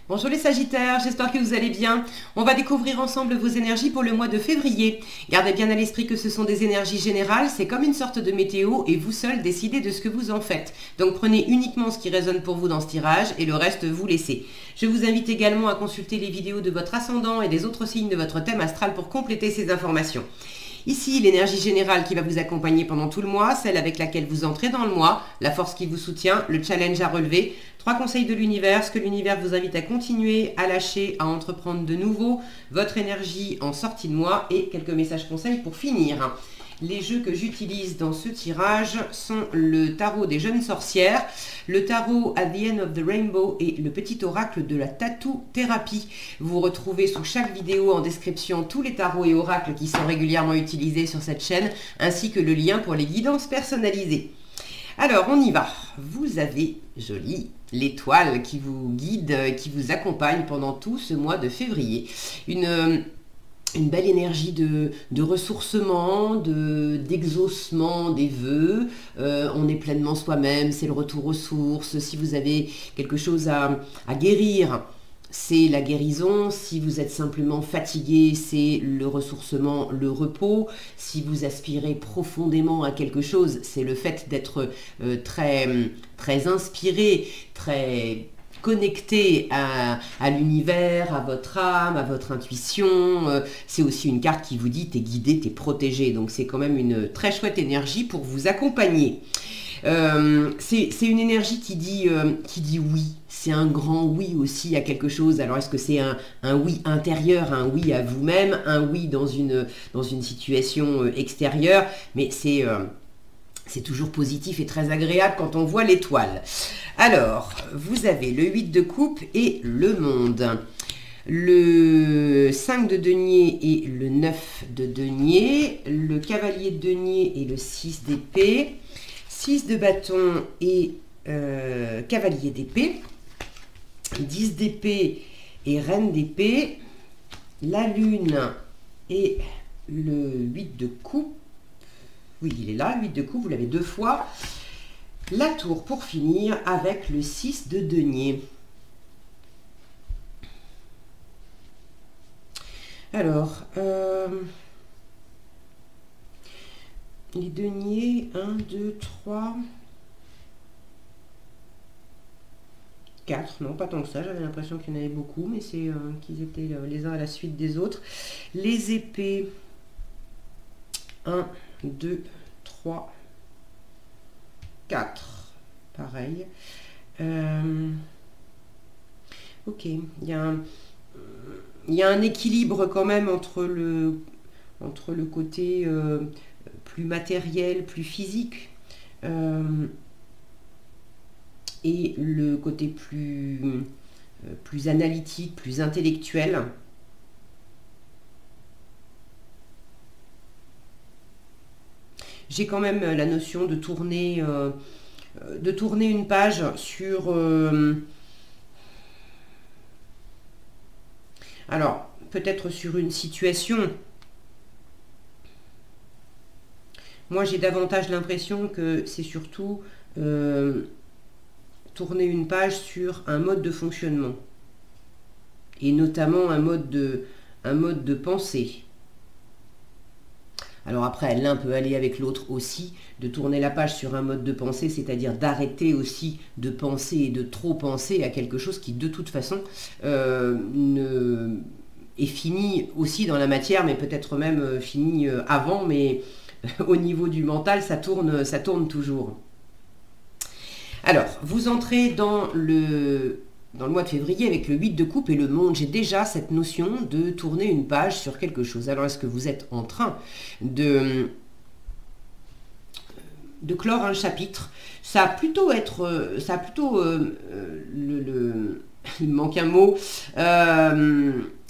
Bonjour les Sagittaires, j'espère que vous allez bien. On va découvrir ensemble vos énergies pour le mois de février. Gardez bien à l'esprit que ce sont des énergies générales, c'est comme une sorte de météo et vous seul décidez de ce que vous en faites. Donc prenez uniquement ce qui résonne pour vous dans ce tirage et le reste vous laissez. Je vous invite également à consulter les vidéos de votre ascendant et des autres signes de votre thème astral pour compléter ces informations. Ici, l'énergie générale qui va vous accompagner pendant tout le mois, celle avec laquelle vous entrez dans le mois, la force qui vous soutient, le challenge à relever, 3 conseils de l'univers, ce que l'univers vous invite à continuer, à lâcher, à entreprendre de nouveau, votre énergie en sortie de mois et quelques messages conseils pour finir. Les jeux que j'utilise dans ce tirage sont le tarot des jeunes sorcières, le tarot At the End of the Rainbow et le petit oracle de la tattoo thérapie. Vous retrouvez sous chaque vidéo en description tous les tarots et oracles qui sont régulièrement utilisés sur cette chaîne, ainsi que le lien pour les guidances personnalisées. Alors, on y va. Vous avez, joli, l'étoile qui vous guide, qui vous accompagne pendant tout ce mois de février. Une belle énergie de ressourcement, d'exaucement des vœux. On est pleinement soi-même, c'est le retour aux sources. Si vous avez quelque chose à guérir, c'est la guérison. Si vous êtes simplement fatigué, c'est le ressourcement, le repos. Si vous aspirez profondément à quelque chose, c'est le fait d'être très inspiré, très connecté à l'univers, à votre âme, à votre intuition. C'est aussi une carte qui vous dit t'es guidé, t'es protégé. Donc c'est quand même une très chouette énergie pour vous accompagner. C'est une énergie qui dit oui. C'est un grand oui aussi à quelque chose. Alors est-ce que c'est un oui intérieur, un oui à vous-même, un oui dans une situation extérieure, mais c'est toujours positif et très agréable quand on voit l'étoile. Alors, vous avez le 8 de coupe et le monde. Le 5 de denier et le 9 de denier. Le cavalier de denier et le 6 d'épée. 6 de bâton et cavalier d'épée. 10 d'épée et reine d'épée. La lune et le 8 de coupe. Oui, il est là, 8 de coupe, vous l'avez 2 fois. La tour pour finir avec le 6 de denier. Alors, les deniers, 1, 2, 3, 4, non pas tant que ça, j'avais l'impression qu'il y en avait beaucoup, mais c'est qu'ils étaient les uns à la suite des autres. Les épées, 1, 2, 3, 4. Pareil. Ok. Il y a un équilibre quand même entre le côté plus matériel, plus physique, et le côté plus analytique, plus intellectuel. J'ai quand même la notion de tourner une page sur... alors, peut-être sur une situation. Moi, j'ai davantage l'impression que c'est surtout tourner une page sur un mode de fonctionnement. Et notamment un mode de pensée. Alors après, l'un peut aller avec l'autre aussi, de tourner la page sur un mode de pensée, c'est-à-dire d'arrêter aussi de penser et de trop penser à quelque chose qui, de toute façon, est fini aussi dans la matière, mais peut-être même fini avant, mais au niveau du mental, ça tourne toujours. Alors, vous entrez dans le mois de février avec le 8 de coupe et le monde. J'ai déjà cette notion de tourner une page sur quelque chose. Alors, est-ce que vous êtes en train de clore un chapitre? Ça a plutôt être... il me manque un mot.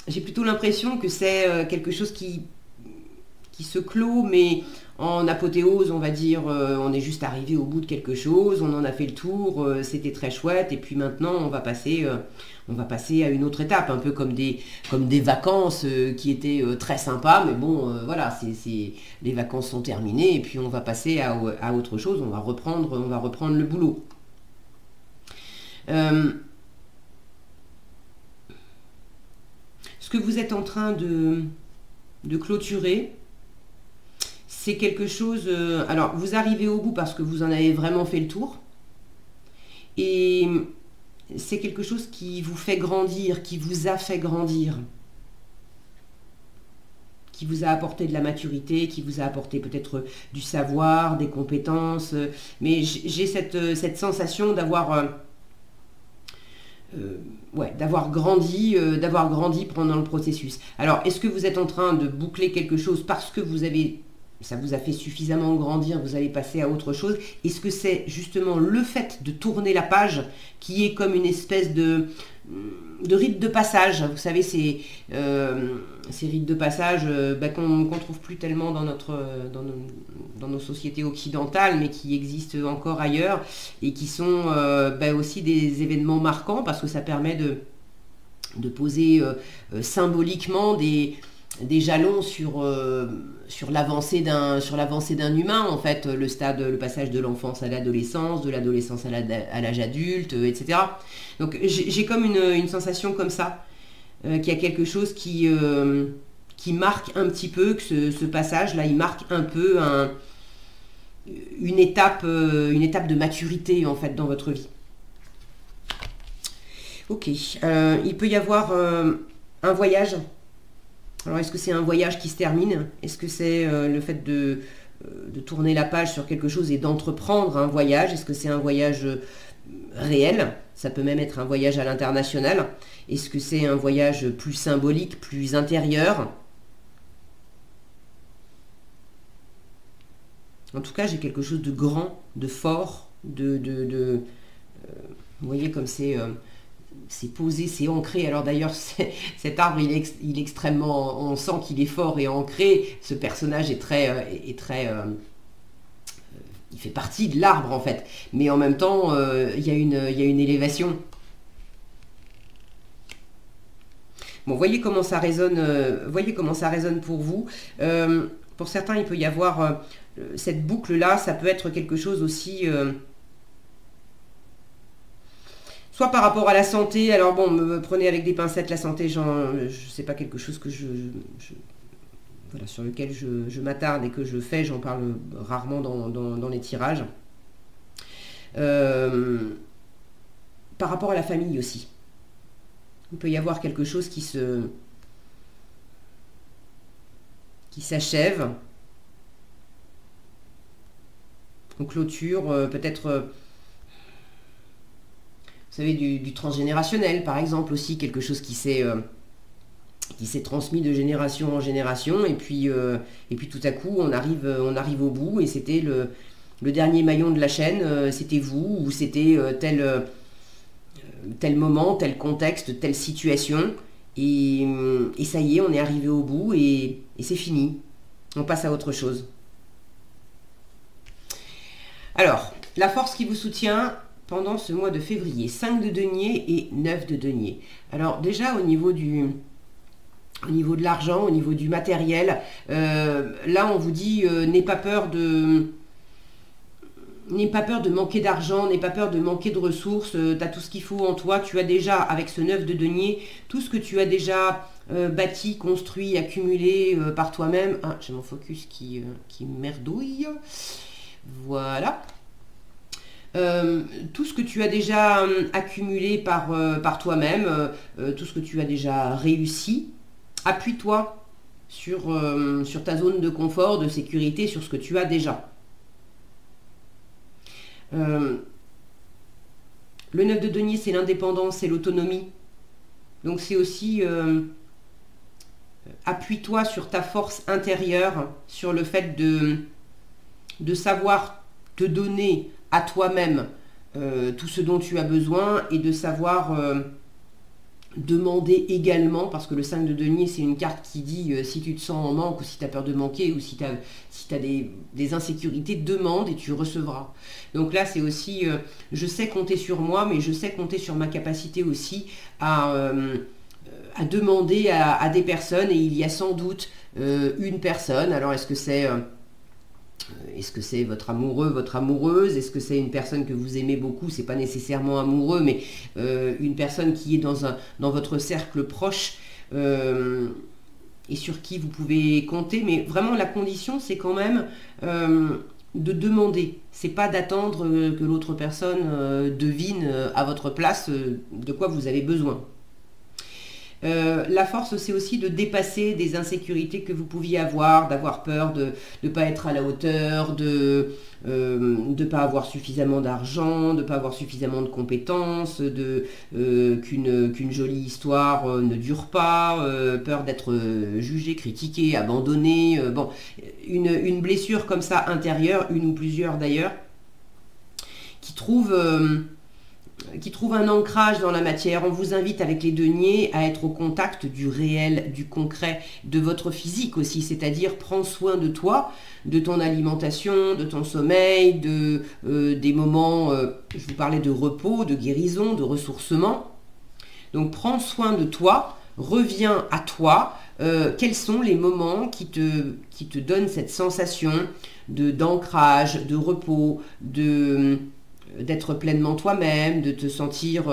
J'ai plutôt l'impression que c'est quelque chose qui se clôt, mais en apothéose, on va dire, on est juste arrivé au bout de quelque chose, on en a fait le tour, c'était très chouette, et puis maintenant on va passer à une autre étape, un peu comme des vacances qui étaient très sympas, mais bon, voilà, les vacances sont terminées, et puis on va passer à autre chose, on va reprendre le boulot. ce que vous êtes en train de clôturer, c'est quelque chose... alors, vous arrivez au bout parce que vous en avez vraiment fait le tour. Et c'est quelque chose qui vous fait grandir, qui vous a fait grandir. Qui vous a apporté de la maturité, qui vous a apporté peut-être du savoir, des compétences. Mais j'ai cette sensation d'avoir d'avoir grandi pendant le processus. Alors, est-ce que vous êtes en train de boucler quelque chose parce que ça vous a fait suffisamment grandir, vous allez passer à autre chose? Est-ce que c'est justement le fait de tourner la page qui est comme une espèce de rite de passage? Vous savez, ces rites de passage qu'on trouve plus tellement dans nos sociétés occidentales, mais qui existent encore ailleurs, et qui sont aussi des événements marquants, parce que ça permet de poser symboliquement des jalons sur l'avancée d'un humain, en fait, le passage de l'enfance à l'adolescence, de l'adolescence à l'âge adulte, etc. Donc j'ai comme une sensation comme ça, qu'il y a quelque chose qui marque un petit peu, que ce passage-là, il marque un peu une étape de maturité, en fait, dans votre vie. Ok, il peut y avoir un voyage. Alors, est-ce que c'est un voyage qui se termine? Est-ce que c'est le fait de tourner la page sur quelque chose et d'entreprendre un voyage? Est-ce que c'est un voyage réel? Ça peut même être un voyage à l'international. Est-ce que c'est un voyage plus symbolique, plus intérieur? En tout cas, j'ai quelque chose de grand, de fort, vous voyez comme c'est posé, c'est ancré. Alors d'ailleurs, cet arbre, il est extrêmement... On sent qu'il est fort et ancré. Ce personnage est très... il fait partie de l'arbre, en fait. Mais en même temps, il y a une élévation. Bon, voyez comment ça résonne pour vous. Pour certains, il peut y avoir cette boucle-là. Ça peut être quelque chose aussi... soit par rapport à la santé. Alors bon, me prenez avec des pincettes la santé, c'est pas quelque chose que voilà, sur lequel je m'attarde et que je fais, j'en parle rarement dans les tirages. Par rapport à la famille aussi. Il peut y avoir quelque chose qui s'achève. On clôture, peut-être... vous savez, du transgénérationnel, par exemple, aussi, quelque chose qui s'est transmis de génération en génération, et puis tout à coup, on arrive au bout, et c'était le dernier maillon de la chaîne, c'était vous, ou c'était tel moment, tel contexte, telle situation, et ça y est, on est arrivé au bout, et c'est fini. On passe à autre chose. Alors, la force qui vous soutient pendant ce mois de février, 5 de denier et 9 de denier. Alors déjà au niveau de l'argent, au niveau du matériel, là on vous dit n'aie pas peur de manquer d'argent, n'aie pas peur de manquer de ressources, tu as tout ce qu'il faut en toi, tu as déjà, avec ce 9 de denier, tout ce que tu as déjà bâti, construit, accumulé par toi-même. Ah, j'ai mon focus qui merdouille. Voilà. Tout ce que tu as déjà accumulé par toi-même, tout ce que tu as déjà réussi, appuie-toi sur ta zone de confort, de sécurité, sur ce que tu as déjà. Le 9 de denier, c'est l'indépendance, c'est l'autonomie. Donc c'est aussi appuie-toi sur ta force intérieure, sur le fait de savoir te donner à toi-même tout ce dont tu as besoin, et de savoir demander également, parce que le 5 de denier, c'est une carte qui dit si tu te sens en manque, ou si tu as peur de manquer, ou si tu as des insécurités, demande et tu recevras. Donc là, c'est aussi, je sais compter sur moi, mais je sais compter sur ma capacité aussi à demander à des personnes, et il y a sans doute une personne. Alors est-ce que c'est votre amoureux, votre amoureuse? Est-ce que c'est une personne que vous aimez beaucoup? C'est pas nécessairement amoureux, mais une personne qui est dans votre cercle proche, et sur qui vous pouvez compter. Mais vraiment, la condition, c'est quand même de demander. C'est pas d'attendre que l'autre personne devine à votre place de quoi vous avez besoin. La force, c'est aussi de dépasser des insécurités que vous pouviez avoir, d'avoir peur de ne pas être à la hauteur, de ne pas avoir suffisamment d'argent, de ne pas avoir suffisamment de compétences, qu'une jolie histoire ne dure pas, peur d'être jugé, critiqué, abandonné. Bon, une blessure comme ça intérieure, une ou plusieurs d'ailleurs, qui trouve un ancrage dans la matière. On vous invite avec les deniers à être au contact du réel, du concret, de votre physique aussi, c'est-à-dire prends soin de toi, de ton alimentation, de ton sommeil, des moments, je vous parlais de repos, de guérison, de ressourcement. Donc prends soin de toi, reviens à toi. Quels sont les moments qui te donnent cette sensation d'ancrage, de repos, d'être pleinement toi-même, de te sentir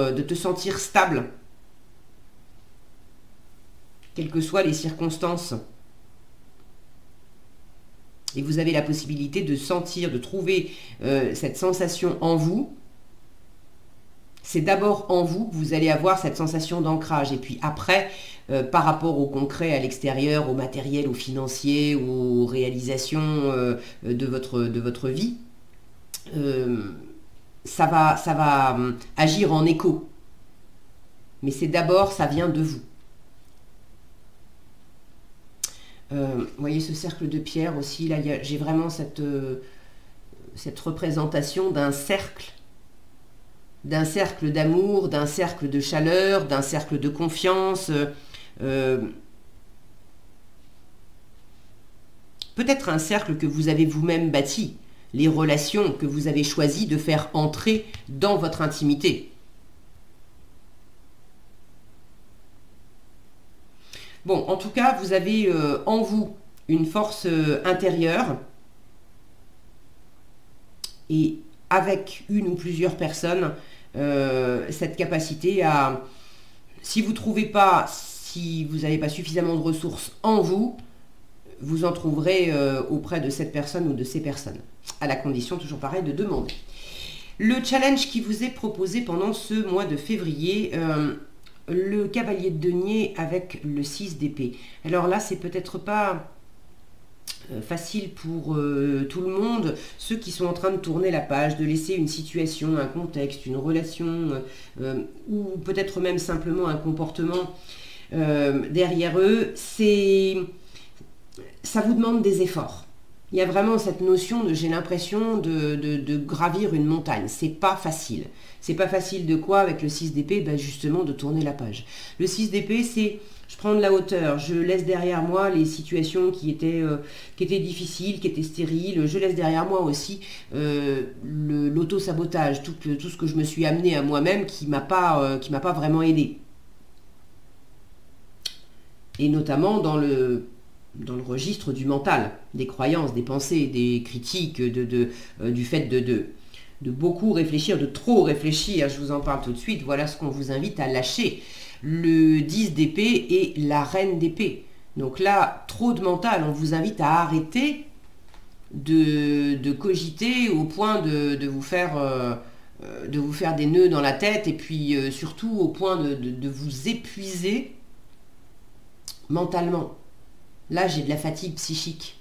stable, quelles que soient les circonstances. Et vous avez la possibilité de sentir, de trouver cette sensation en vous. C'est d'abord en vous que vous allez avoir cette sensation d'ancrage. Et puis après, par rapport au concret, à l'extérieur, au matériel, au financier, aux réalisations de votre vie, ça va agir en écho. Mais c'est d'abord, ça vient de vous. Vous voyez ce cercle de pierre aussi, là j'ai vraiment cette représentation d'un cercle d'amour, d'un cercle de chaleur, d'un cercle de confiance. Peut-être un cercle que vous avez vous-même bâti, les relations que vous avez choisi de faire entrer dans votre intimité. Bon, en tout cas, vous avez en vous une force intérieure et avec une ou plusieurs personnes, cette capacité à, si vous n'avez pas suffisamment de ressources en vous, vous en trouverez auprès de cette personne ou de ces personnes, à la condition, toujours pareil, de demander. Le challenge qui vous est proposé pendant ce mois de février, le cavalier de denier avec le 6 d'épée. Alors là, c'est peut-être pas facile pour tout le monde, ceux qui sont en train de tourner la page, de laisser une situation, un contexte, une relation, ou peut-être même simplement un comportement derrière eux, ça vous demande des efforts. Il y a vraiment cette notion de, j'ai l'impression de gravir une montagne. C'est pas facile. C'est pas facile de quoi avec le 6 d'épée? Ben justement de tourner la page. Le 6 d'épée, c'est je prends de la hauteur, je laisse derrière moi les situations qui étaient difficiles, qui étaient stériles. Je laisse derrière moi aussi l'auto-sabotage, tout ce que je me suis amené à moi-même qui m'a pas vraiment aidé. Et notamment dans le registre du mental, des croyances, des pensées, des critiques, du fait de beaucoup réfléchir, de trop réfléchir. Je vous en parle tout de suite. Voilà ce qu'on vous invite à lâcher. Le 10 d'épée et la reine d'épée. Donc là, trop de mental. On vous invite à arrêter de cogiter au point de vous faire des nœuds dans la tête et puis surtout au point de vous épuiser mentalement. Là, j'ai de la fatigue psychique.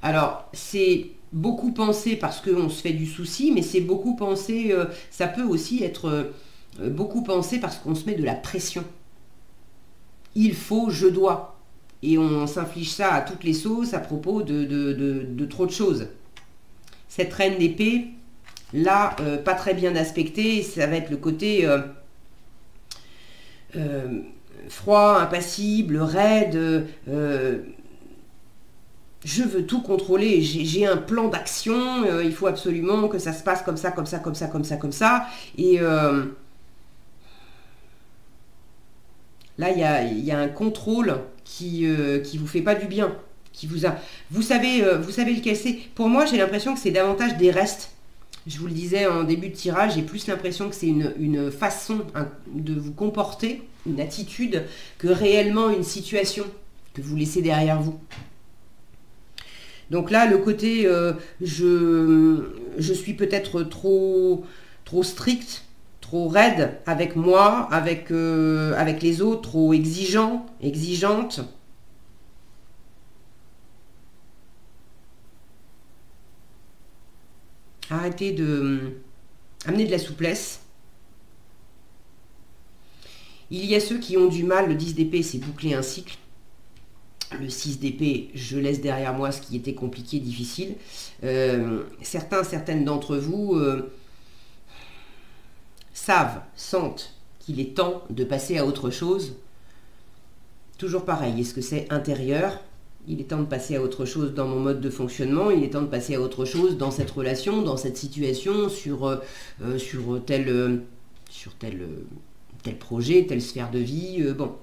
Alors, c'est beaucoup penser parce qu'on se fait du souci, mais c'est beaucoup penser, ça peut aussi être beaucoup penser parce qu'on se met de la pression. Il faut, je dois. Et on s'inflige ça à toutes les sauces à propos de trop de choses. Cette reine d'épée, là, pas très bien aspectée, ça va être le côté froid, impassible, raide, je veux tout contrôler, j'ai un plan d'action, il faut absolument que ça se passe comme ça, comme ça, comme ça, comme ça, comme ça, et là il y a un contrôle qui vous fait pas du bien, vous savez lequel c'est. Pour moi, j'ai l'impression que c'est davantage des restes je vous le disais en début de tirage, j'ai plus l'impression que c'est une façon de vous comporter, une attitude, que réellement une situation que vous laissez derrière vous. Donc là, le côté je suis peut-être trop strict, trop raide avec moi, avec les autres, trop exigeante. Arrêtez amener de la souplesse. Il y a ceux qui ont du mal, le 10 d'épée, c'est boucler un cycle. Le 6 d'épée, je laisse derrière moi ce qui était compliqué, difficile. Certaines d'entre vous sentent qu'il est temps de passer à autre chose. Toujours pareil, est-ce que c'est intérieur? Il est temps de passer à autre chose dans mon mode de fonctionnement, il est temps de passer à autre chose dans cette relation, dans cette situation, sur tel projet, telle sphère de vie. Bon.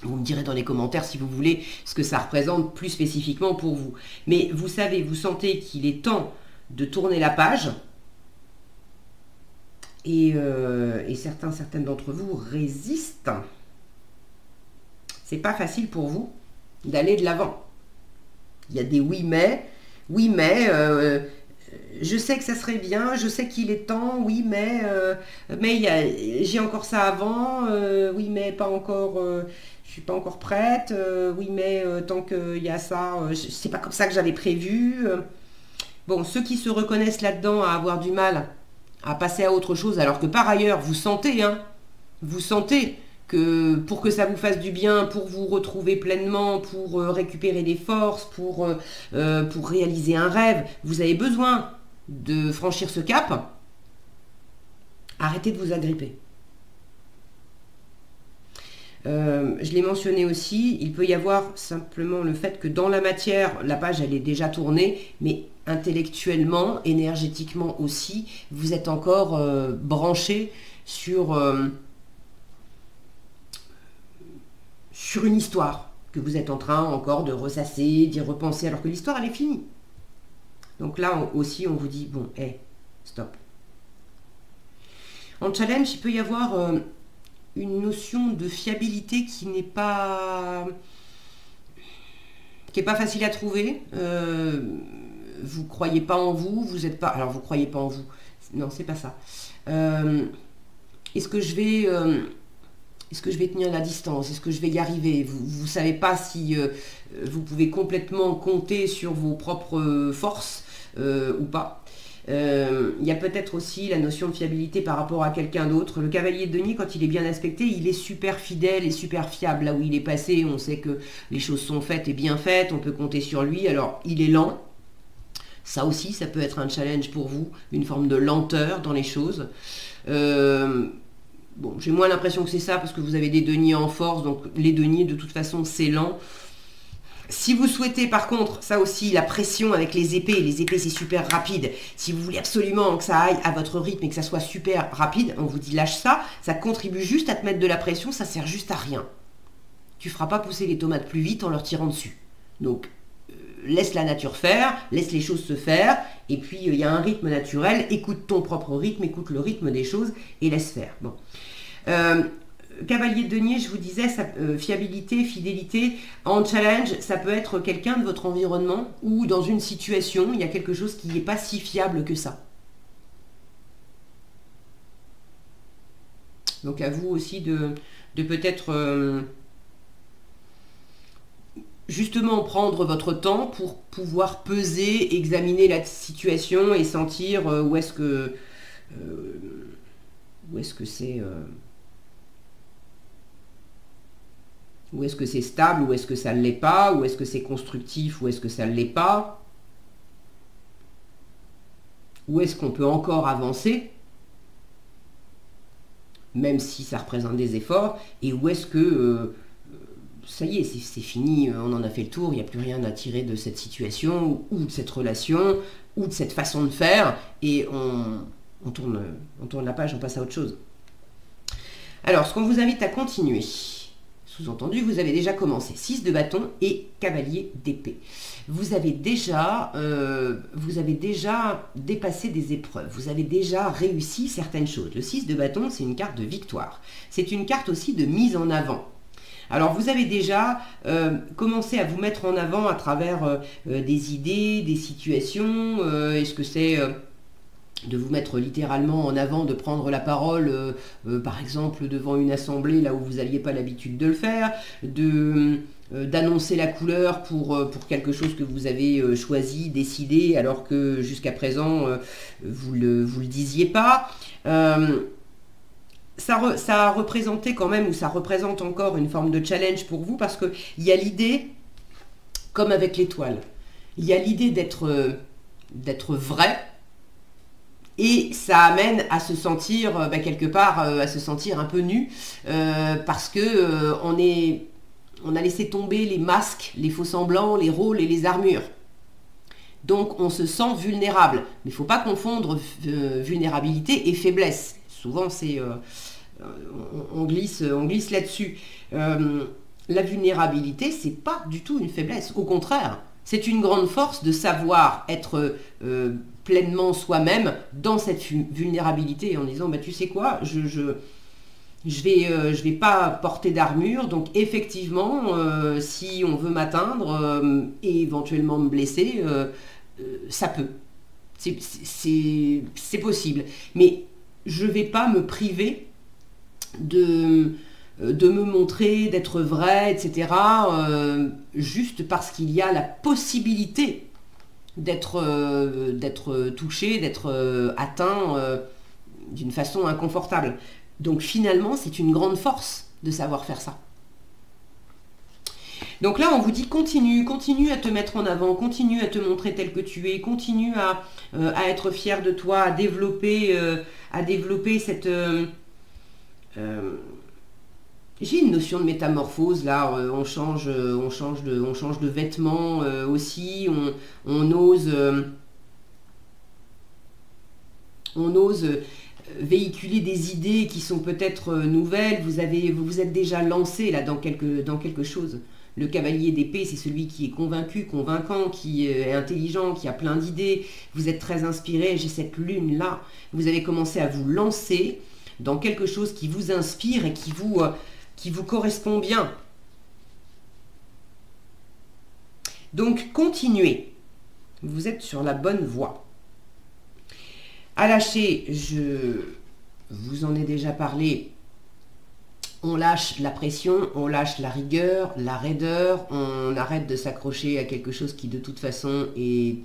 Vous me direz dans les commentaires si vous voulez ce que ça représente plus spécifiquement pour vous. Mais vous savez, vous sentez qu'il est temps de tourner la page. Et certaines d'entre vous résistent. C'est pas facile pour vous d'aller de l'avant. Il y a des oui mais, je sais que ça serait bien, je sais qu'il est temps, oui mais j'ai encore ça avant, oui mais pas encore, je suis pas encore prête, oui mais tant qu'il y a ça, c'est pas comme ça que j'avais prévu. Bon, ceux qui se reconnaissent là-dedans à avoir du mal à passer à autre chose, alors que par ailleurs vous sentez que pour que ça vous fasse du bien, pour vous retrouver pleinement, pour récupérer des forces, pour réaliser un rêve, vous avez besoin de franchir ce cap. Arrêtez de vous agripper. Je l'ai mentionné aussi, il peut y avoir simplement le fait que dans la matière, la page elle est déjà tournée, mais intellectuellement, énergétiquement aussi, vous êtes encore branché sur une histoire que vous êtes en train encore de ressasser, d'y repenser, alors que l'histoire elle est finie. Donc là aussi on vous dit, bon, stop. En challenge, il peut y avoir une notion de fiabilité qui n'est pas facile à trouver. Vous croyez pas en vous, vous êtes pas... Alors vous croyez pas en vous, non c'est pas ça. Est-ce que je vais tenir la distance? Est-ce que je vais y arriver? Vous ne savez pas si vous pouvez complètement compter sur vos propres forces ou pas. Il y a peut-être aussi la notion de fiabilité par rapport à quelqu'un d'autre. Le cavalier de denier, quand il est bien aspecté, il est super fidèle et super fiable. Là où il est passé, on sait que les choses sont faites et bien faites, on peut compter sur lui. Alors, il est lent. Ça aussi, ça peut être un challenge pour vous, une forme de lenteur dans les choses. Bon, j'ai moins l'impression que c'est ça parce que vous avez des deniers en force, donc les deniers, de toute façon, c'est lent. Si vous souhaitez, par contre, ça aussi, la pression avec les épées c'est super rapide. Si vous voulez absolument que ça aille à votre rythme et que ça soit super rapide, on vous dit lâche ça, ça contribue juste à te mettre de la pression, ça sert juste à rien. Tu feras pas pousser les tomates plus vite en leur tirant dessus. Donc, laisse la nature faire, laisse les choses se faire, et puis il y a un rythme naturel, écoute ton propre rythme, écoute le rythme des choses, et laisse faire. Bon. Cavalier de denier, je vous disais, fiabilité, fidélité, en challenge, ça peut être quelqu'un de votre environnement, ou dans une situation, il y a quelque chose qui n'est pas si fiable que ça. Donc à vous aussi de peut-être... justement prendre votre temps pour pouvoir peser, examiner la situation et sentir où est-ce que c'est stable, où est-ce que ça ne l'est pas, où est-ce que c'est constructif, où est-ce que ça ne l'est pas, où est-ce qu'on peut encore avancer, même si ça représente des efforts, et où est-ce que ça y est, c'est fini, on en a fait le tour, il n'y a plus rien à tirer de cette situation, ou de cette relation, ou de cette façon de faire, et on tourne la page, on passe à autre chose. Alors, ce qu'on vous invite à continuer, ce Sous-entendu, vous avez déjà commencé. 6 de bâton et cavalier d'épée. Vous avez déjà dépassé des épreuves. Vous avez déjà réussi certaines choses. Le 6 de bâton, c'est une carte de victoire. C'est une carte aussi de mise en avant. Alors, vous avez déjà commencé à vous mettre en avant à travers des idées, des situations. Est-ce que c'est de vous mettre littéralement en avant, de prendre la parole, par exemple, devant une assemblée, là où vous n'aviez pas l'habitude de le faire, d'annoncer la couleur pour quelque chose que vous avez choisi, décidé, alors que jusqu'à présent, vous le disiez pas. Ça a représenté quand même, ou ça représente encore une forme de challenge pour vous, parce qu'il y a l'idée, comme avec l'étoile, il y a l'idée d'être vrai, et ça amène à se sentir, quelque part, à se sentir un peu nu, parce que on a laissé tomber les masques, les faux-semblants, les rôles et les armures. Donc on se sent vulnérable. Mais il ne faut pas confondre vulnérabilité et faiblesse. Souvent, on glisse là-dessus. La vulnérabilité, ce n'est pas du tout une faiblesse. Au contraire, c'est une grande force de savoir être pleinement soi-même dans cette vulnérabilité, en disant, tu sais quoi, je vais pas porter d'armure, donc effectivement, si on veut m'atteindre et éventuellement me blesser, ça peut. C'est possible. Mais je ne vais pas me priver de me montrer, d'être vrai, etc. Juste parce qu'il y a la possibilité d'être touché, d'être atteint d'une façon inconfortable. Donc finalement, c'est une grande force de savoir faire ça. Donc là, on vous dit continue à te mettre en avant, continue à te montrer tel que tu es, continue à être fier de toi, à développer cette... j'ai une notion de métamorphose là, on change de vêtements aussi, on ose véhiculer des idées qui sont peut-être nouvelles. Vous vous êtes déjà lancé là dans quelque chose. Le cavalier d'épée, c'est celui qui est convaincu, convaincant, qui est intelligent, qui a plein d'idées. Vous êtes très inspiré. J'ai cette lune là. Vous avez commencé à vous lancer dans quelque chose qui vous inspire et qui vous correspond bien. Donc, continuez. Vous êtes sur la bonne voie. À lâcher, je vous en ai déjà parlé. On lâche la pression, on lâche la rigueur, la raideur. On arrête de s'accrocher à quelque chose qui, de toute façon, est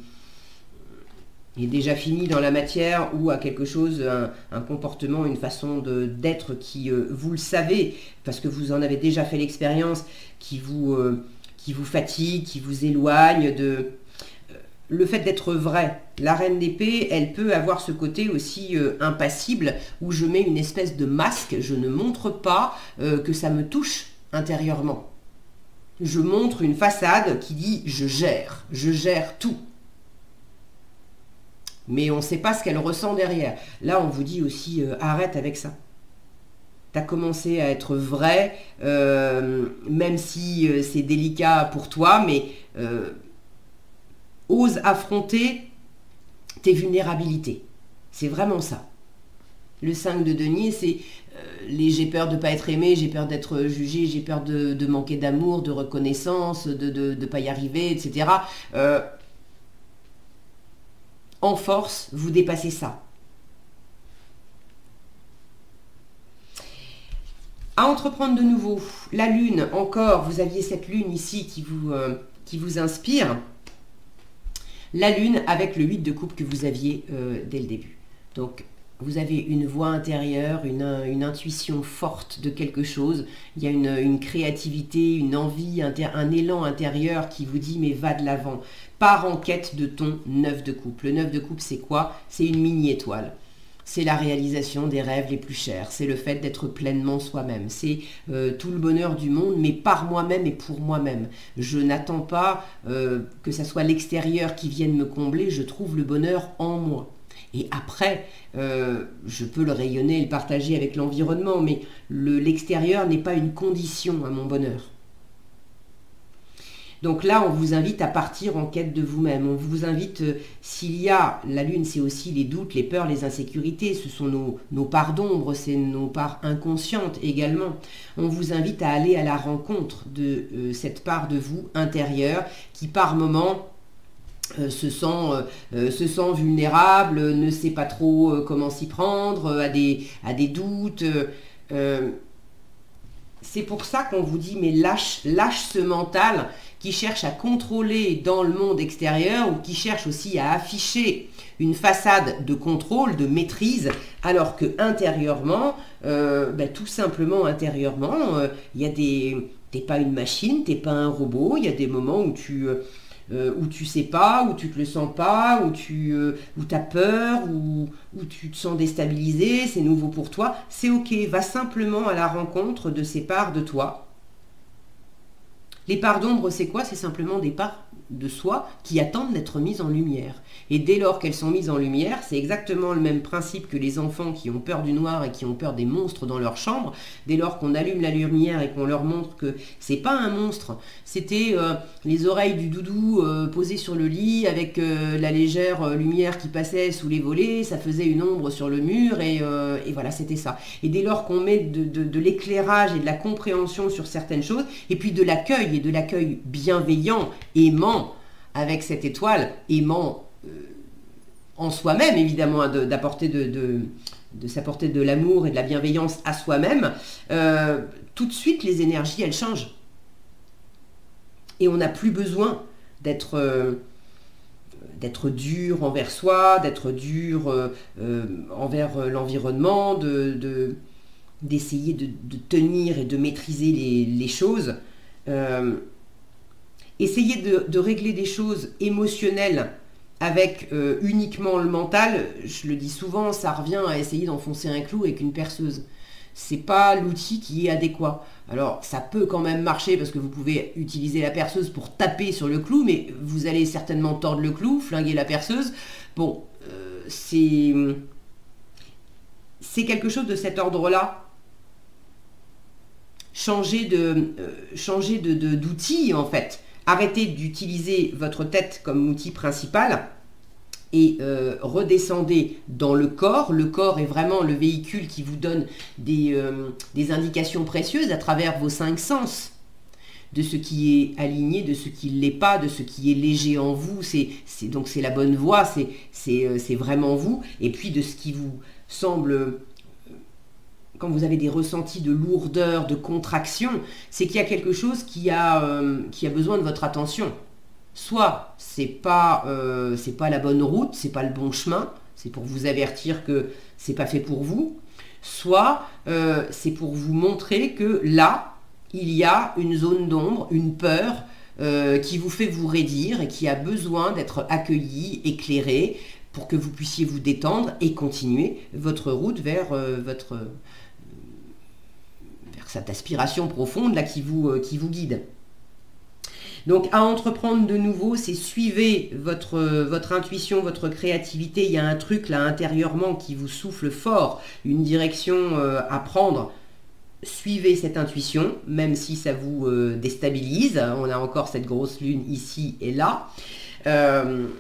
déjà fini dans la matière, ou à quelque chose, un comportement, une façon d'être qui, vous le savez, parce que vous en avez déjà fait l'expérience, qui vous fatigue, qui vous éloigne de... Le fait d'être vrai, la reine d'épée, elle peut avoir ce côté aussi impassible, où je mets une espèce de masque, je ne montre pas que ça me touche intérieurement. Je montre une façade qui dit je gère tout. Mais on ne sait pas ce qu'elle ressent derrière. Là, on vous dit aussi, arrête avec ça. Tu as commencé à être vrai, même si c'est délicat pour toi, mais ose affronter tes vulnérabilités. C'est vraiment ça. Le 5 de denier, c'est j'ai peur de ne pas être aimé, j'ai peur d'être jugé, j'ai peur de manquer d'amour, de reconnaissance, de ne pas y arriver, etc. En force, vous dépassez ça. À entreprendre de nouveau, la lune, encore, vous aviez cette lune ici qui vous inspire. La lune avec le 8 de coupe que vous aviez dès le début. Donc, vous avez une voix intérieure, une intuition forte de quelque chose. Il y a une créativité, une envie, un élan intérieur qui vous dit mais va de l'avant. Pars en quête de ton 9 de coupe. Le 9 de coupe, c'est quoi? C'est une mini-étoile. C'est la réalisation des rêves les plus chers. C'est le fait d'être pleinement soi-même. C'est tout le bonheur du monde, mais par moi-même et pour moi-même. Je n'attends pas que ça soit l'extérieur qui vienne me combler. Je trouve le bonheur en moi. Et après, je peux le rayonner et le partager avec l'environnement, mais l'extérieur n'est pas une condition à mon bonheur. Donc là, on vous invite à partir en quête de vous-même. On vous invite, s'il y a, la lune, c'est aussi les doutes, les peurs, les insécurités. Ce sont nos parts d'ombre, c'est nos parts inconscientes également. On vous invite à aller à la rencontre de cette part de vous intérieure qui, par moments, se sent vulnérable, ne sait pas trop comment s'y prendre, a des doutes. C'est pour ça qu'on vous dit, mais lâche ce mental qui cherche à contrôler dans le monde extérieur ou qui cherche aussi à afficher une façade de contrôle, de maîtrise, alors que intérieurement, tout simplement intérieurement, t'es pas une machine, t'es pas un robot, il y a des moments où tu sais pas, où tu te le sens pas, où t'as peur, où tu te sens déstabilisé, c'est nouveau pour toi, c'est ok, va simplement à la rencontre de ces parts de toi. Les parts d'ombre, c'est quoi? C'est simplement des parts de soi qui attendent d'être mises en lumière. Et dès lors qu'elles sont mises en lumière, c'est exactement le même principe que les enfants qui ont peur du noir et qui ont peur des monstres dans leur chambre. Dès lors qu'on allume la lumière et qu'on leur montre que c'est pas un monstre, c'était les oreilles du doudou posées sur le lit avec la légère lumière qui passait sous les volets, ça faisait une ombre sur le mur et voilà, c'était ça. Et dès lors qu'on met de l'éclairage et de la compréhension sur certaines choses, et puis de l'accueil, et de l'accueil bienveillant, aimant, avec cette étoile, aimant en soi-même, évidemment, d'apporter de s'apporter de l'amour et de la bienveillance à soi-même, tout de suite, les énergies, elles changent. Et on n'a plus besoin d'être dur envers soi, d'être dur envers l'environnement, d'essayer de tenir et de maîtriser les choses. Essayer de régler des choses émotionnelles avec uniquement le mental, je le dis souvent, ça revient à essayer d'enfoncer un clou avec une perceuse. C'est pas l'outil qui est adéquat. Alors ça peut quand même marcher parce que vous pouvez utiliser la perceuse pour taper sur le clou, mais vous allez certainement tordre le clou, flinguer la perceuse. Bon, c'est quelque chose de cet ordre-là. Changer d'outil en fait. Arrêtez d'utiliser votre tête comme outil principal et redescendez dans le corps. Le corps est vraiment le véhicule qui vous donne des indications précieuses à travers vos 5 sens, de ce qui est aligné, de ce qui ne l'est pas, de ce qui est léger en vous. Donc c'est la bonne voie, c'est vraiment vous. Et puis de ce qui vous semble... Quand vous avez des ressentis de lourdeur, de contraction, c'est qu'il y a quelque chose qui a besoin de votre attention. Soit c'est pas la bonne route, c'est pas le bon chemin, c'est pour vous avertir que c'est pas fait pour vous. Soit c'est pour vous montrer que là, il y a une zone d'ombre, une peur qui vous fait vous raidir et qui a besoin d'être accueillie, éclairée, pour que vous puissiez vous détendre et continuer votre route vers cette aspiration profonde là qui vous guide. Donc à entreprendre de nouveau, c'est suivez votre intuition, votre créativité. Il y a un truc là intérieurement qui vous souffle fort, une direction à prendre. Suivez cette intuition, même si ça vous déstabilise. On a encore cette grosse lune ici et là.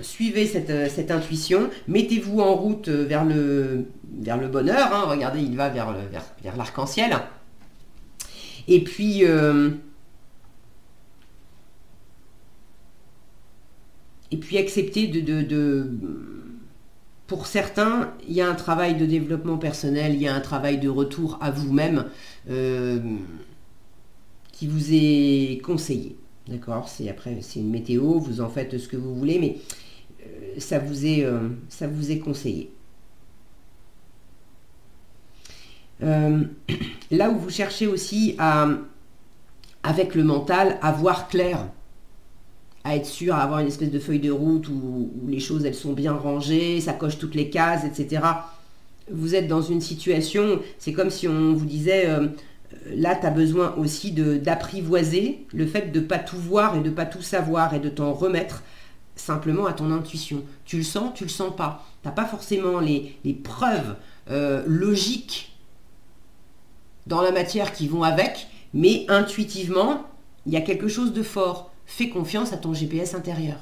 Suivez cette intuition, mettez-vous en route vers le bonheur. Hein. Regardez, il va vers l'arc-en-ciel. Et puis, accepter pour certains, il y a un travail de développement personnel, il y a un travail de retour à vous-même qui vous est conseillé. D'accord, c'est une météo, vous en faites ce que vous voulez, mais ça vous est conseillé. Là où vous cherchez aussi avec le mental, à voir clair, à être sûr, à avoir une espèce de feuille de route où les choses elles sont bien rangées, ça coche toutes les cases, etc. Vous êtes dans une situation, c'est comme si on vous disait... là, tu as besoin aussi d'apprivoiser le fait de ne pas tout voir et de ne pas tout savoir et de t'en remettre simplement à ton intuition. Tu le sens pas. tu n'as pas forcément les preuves logiques dans la matière qui vont avec, mais intuitivement, il y a quelque chose de fort. Fais confiance à ton GPS intérieur.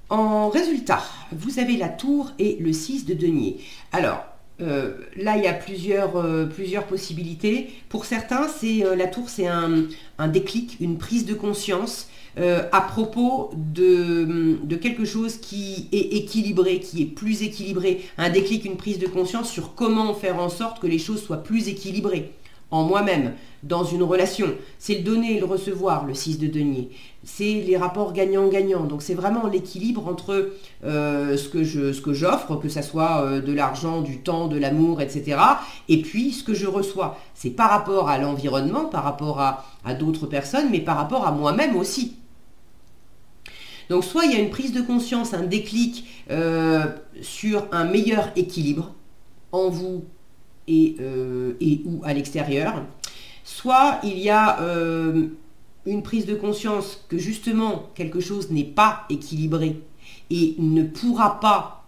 En résultat, vous avez la tour et le 6 de denier. Alors, là, il y a plusieurs possibilités. Pour certains, la tour, c'est un déclic, une prise de conscience à propos de quelque chose qui est équilibré, qui est plus équilibré. Un déclic, une prise de conscience sur comment faire en sorte que les choses soient plus équilibrées. En moi-même, dans une relation. C'est le donner et le recevoir, le 6 de denier. C'est les rapports gagnant-gagnant. Donc c'est vraiment l'équilibre entre ce que j'offre, que ça soit de l'argent, du temps, de l'amour, etc. Et puis ce que je reçois. C'est par rapport à l'environnement, par rapport à d'autres personnes, mais par rapport à moi-même aussi. Donc soit il y a une prise de conscience, un déclic sur un meilleur équilibre en vous et ou à l'extérieur, soit il y a une prise de conscience que justement quelque chose n'est pas équilibré et ne pourra pas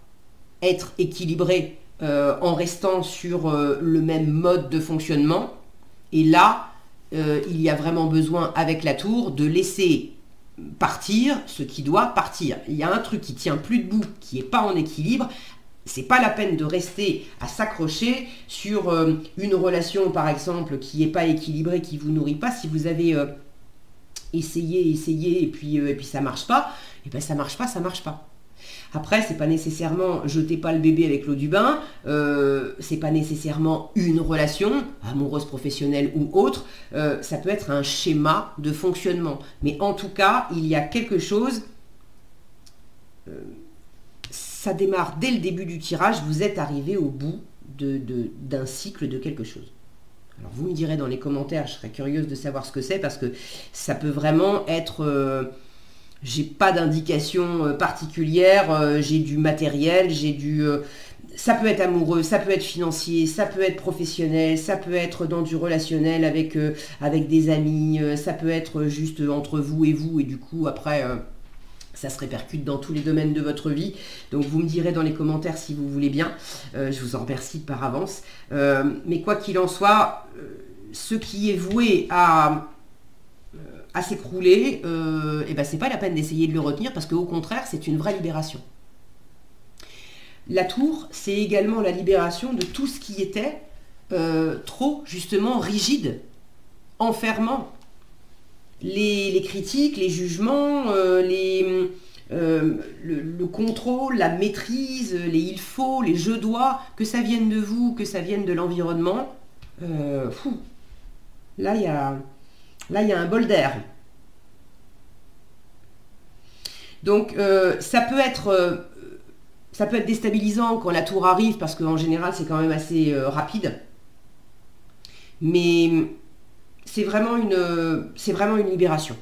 être équilibré en restant sur le même mode de fonctionnement. Et là, il y a vraiment besoin avec la tour de laisser partir ce qui doit partir. Il y a un truc qui tient plus debout, qui n'est pas en équilibre. C'est pas la peine de rester à s'accrocher sur une relation, par exemple, qui n'est pas équilibrée, qui vous nourrit pas. Si vous avez essayé, et puis ça marche pas, et ben ça marche pas. Après, c'est pas nécessairement jetez pas le bébé avec l'eau du bain, c'est pas nécessairement une relation, amoureuse, professionnelle ou autre, ça peut être un schéma de fonctionnement. Mais en tout cas, il y a quelque chose... ça démarre dès le début du tirage, vous êtes arrivé au bout d'un cycle de quelque chose. Alors vous me direz dans les commentaires, je serais curieuse de savoir ce que c'est, parce que ça peut vraiment être... j'ai pas d'indication particulière, j'ai du matériel, ça peut être amoureux, ça peut être financier, ça peut être professionnel, ça peut être dans du relationnel avec des amis, ça peut être juste entre vous, et du coup après... ça se répercute dans tous les domaines de votre vie. Donc vous me direz dans les commentaires si vous voulez bien. Je vous en remercie par avance. Mais quoi qu'il en soit, ce qui est voué à s'écrouler, et ben c'est pas la peine d'essayer de le retenir, parce qu'au contraire, c'est une vraie libération. La tour, c'est également la libération de tout ce qui était trop, justement, rigide, enfermant. Les critiques, les jugements, le contrôle, la maîtrise, les il faut, les je dois, que ça vienne de vous, que ça vienne de l'environnement, là il y a un bol d'air. Donc ça peut être déstabilisant quand la tour arrive, parce qu'en général c'est quand même assez rapide, mais c'est vraiment une libération.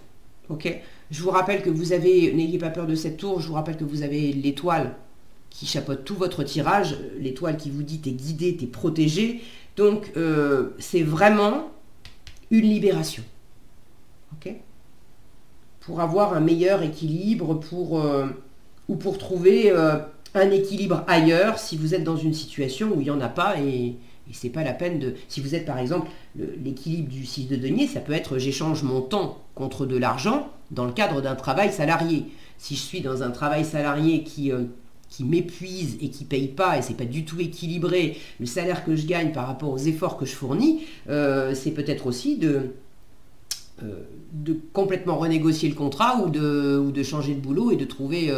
Ok ? Je vous rappelle que vous avez, n'ayez pas peur de cette tour, je vous rappelle que vous avez l'étoile qui chapeaute tout votre tirage, l'étoile qui vous dit t'es guidé, t'es protégé. Donc c'est vraiment une libération. Ok ? Pour avoir un meilleur équilibre, ou pour trouver un équilibre ailleurs si vous êtes dans une situation où il n'y en a pas, et c'est pas la peine de... Si vous êtes par exemple, l'équilibre du 6 de denier, ça peut être j'échange mon temps contre de l'argent dans le cadre d'un travail salarié. Si je suis dans un travail salarié qui m'épuise et qui ne paye pas, et c'est pas du tout équilibré, le salaire que je gagne par rapport aux efforts que je fournis, c'est peut-être aussi de complètement renégocier le contrat, ou de changer de boulot et de trouver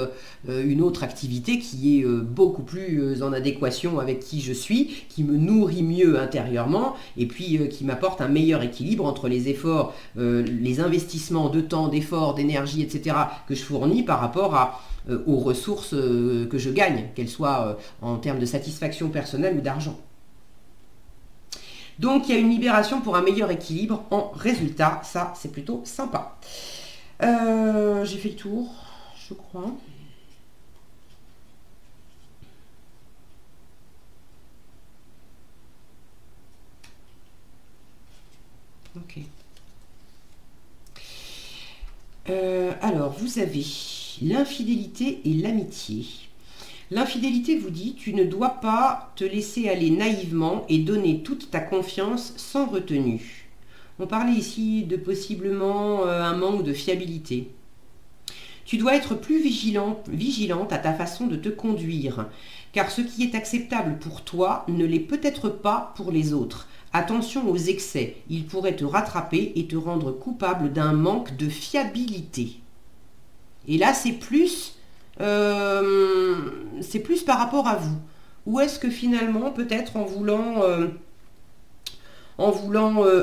une autre activité qui est beaucoup plus en adéquation avec qui je suis, qui me nourrit mieux intérieurement, et puis qui m'apporte un meilleur équilibre entre les efforts, les investissements de temps, d'efforts, d'énergie, etc. que je fournis par rapport aux ressources que je gagne, qu'elles soient en termes de satisfaction personnelle ou d'argent. Donc il y a une libération pour un meilleur équilibre en résultat, ça c'est plutôt sympa. J'ai fait le tour, je crois. Ok. Alors vous avez l'infidélité et l'amitié. L'infidélité vous dit, tu ne dois pas te laisser aller naïvement et donner toute ta confiance sans retenue. On parlait ici de possiblement un manque de fiabilité. Tu dois être plus vigilante à ta façon de te conduire, car ce qui est acceptable pour toi ne l'est peut-être pas pour les autres. Attention aux excès, ils pourraient te rattraper et te rendre coupable d'un manque de fiabilité. Et là, c'est plus par rapport à vous. Ou est-ce que finalement, peut-être en voulant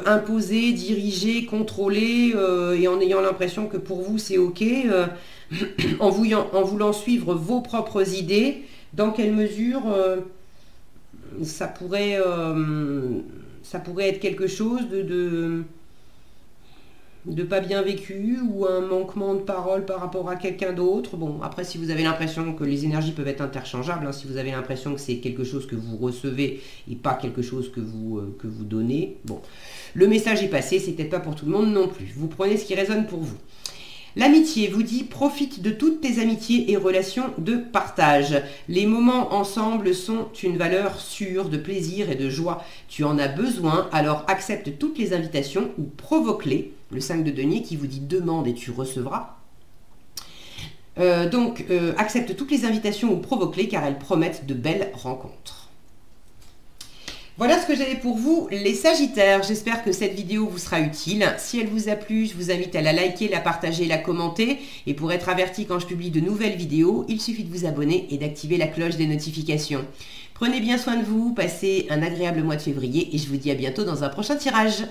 imposer, diriger, contrôler et en ayant l'impression que pour vous c'est ok, en voulant suivre vos propres idées, dans quelle mesure ça pourrait être quelque chose de pas bien vécu ou un manquement de parole par rapport à quelqu'un d'autre. Bon, après, si vous avez l'impression que les énergies peuvent être interchangeables, hein, si vous avez l'impression que c'est quelque chose que vous recevez et pas quelque chose que vous donnez, bon, le message est passé, c'est peut-être pas pour tout le monde non plus. Vous prenez ce qui résonne pour vous. L'amitié vous dit, profite de toutes tes amitiés et relations de partage. Les moments ensemble sont une valeur sûre de plaisir et de joie. Tu en as besoin, alors accepte toutes les invitations ou provoque-les. Le 5 de denier qui vous dit demande et tu recevras. Accepte toutes les invitations ou provoque-les car elles promettent de belles rencontres. Voilà ce que j'avais pour vous, les Sagittaires. J'espère que cette vidéo vous sera utile. Si elle vous a plu, je vous invite à la liker, la partager, la commenter. Et pour être averti quand je publie de nouvelles vidéos, il suffit de vous abonner et d'activer la cloche des notifications. Prenez bien soin de vous, passez un agréable mois de février et je vous dis à bientôt dans un prochain tirage.